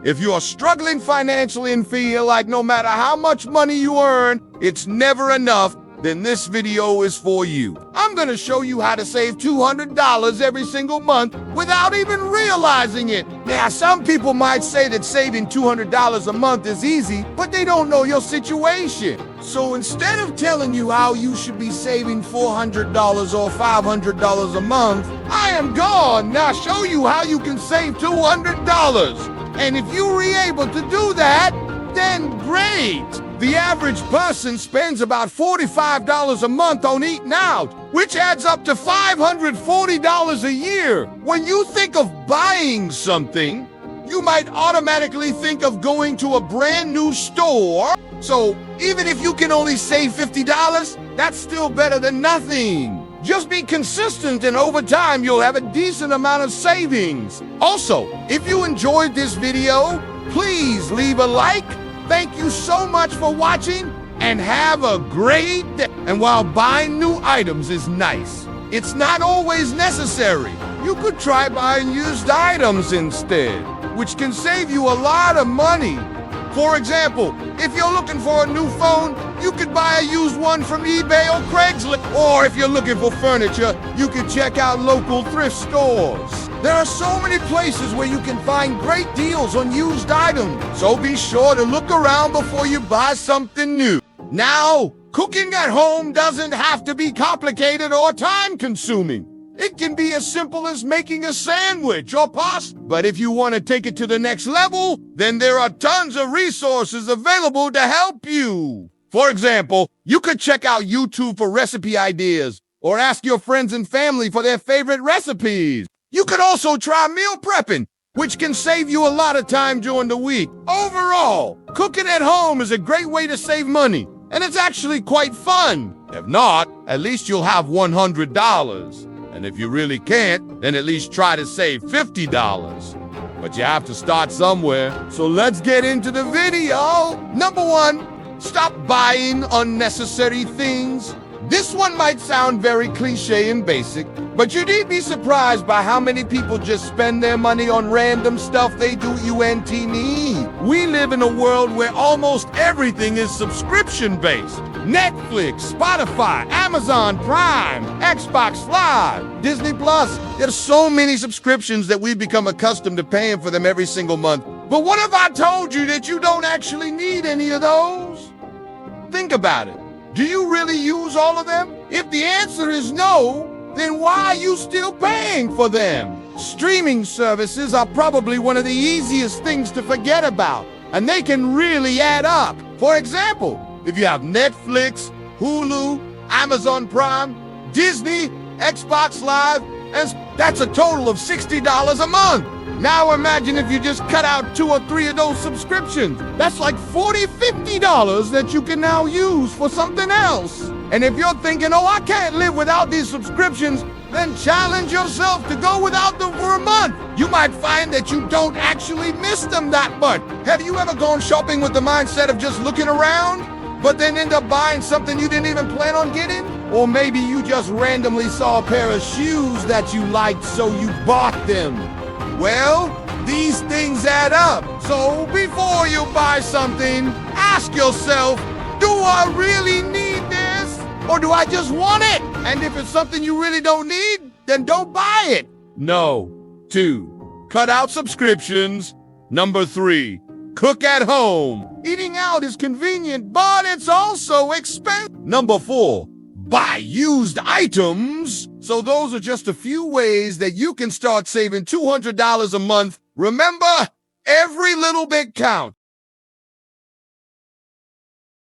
If you are struggling financially and feel like no matter how much money you earn, it's never enough, then this video is for you. I'm gonna show you how to save $200 every single month without even realizing it. Now, some people might say that saving $200 a month is easy, but they don't know your situation. So instead of telling you how you should be saving $400 or $500 a month, I am gonna show you how you can save $200. And if you're able to do that, then great. The average person spends about $45 a month on eating out, which adds up to $540 a year. When you think of buying something, you might automatically think of going to a brand new store. So even if you can only save $50, that's still better than nothing. Just be consistent, and over time, you'll have a decent amount of savings. Also, if you enjoyed this video, please leave a like. Thank you so much for watching, and have a great day. And while buying new items is nice, it's not always necessary. You could try buying used items instead, which can save you a lot of money. For example, if you're looking for a new phone, you could buy a used one from eBay or Craigslist. Or if you're looking for furniture, you can check out local thrift stores. There are so many places where you can find great deals on used items, so be sure to look around before you buy something new. Now, cooking at home doesn't have to be complicated or time-consuming. It can be as simple as making a sandwich or pasta. But if you want to take it to the next level, then there are tons of resources available to help you. For example, you could check out YouTube for recipe ideas, or ask your friends and family for their favorite recipes. You could also try meal prepping, which can save you a lot of time during the week. Overall, cooking at home is a great way to save money, and it's actually quite fun. If not, at least you'll have $100. And if you really can't, then at least try to save $50. But you have to start somewhere. So let's get into the video. Number 1, stop buying unnecessary things. This one might sound very cliche and basic, but you need be surprised by how many people just spend their money on random stuff they don't need. We live in a world where almost everything is subscription-based. Netflix, Spotify, Amazon Prime, Xbox Live, Disney Plus. There's so many subscriptions that we've become accustomed to paying for them every single month. But what if I told you that you don't actually need any of those? Think about it. Do you really use all of them? If the answer is no, then why are you still paying for them? Streaming services are probably one of the easiest things to forget about, and they can really add up. For example, if you have Netflix, Hulu, Amazon Prime, Disney, Xbox Live, and that's a total of $60 a month. Now imagine if you just cut out 2 or 3 of those subscriptions. That's like $40, $50 that you can now use for something else. And if you're thinking, oh, I can't live without these subscriptions, then challenge yourself to go without them for a month. You might find that you don't actually miss them that much. Have you ever gone shopping with the mindset of just looking around, but then end up buying something you didn't even plan on getting? Or maybe you just randomly saw a pair of shoes that you liked, so you bought them. Well, these things add up. So before you buy something, ask yourself, do I really need this? Or do I just want it? And if it's something you really don't need, then don't buy it. No. 2, cut out subscriptions. Number 3, cook at home. Eating out is convenient, but it's also expensive. Number 4, buy used items. So those are just a few ways that you can start saving $200 a month. Remember, every little bit counts.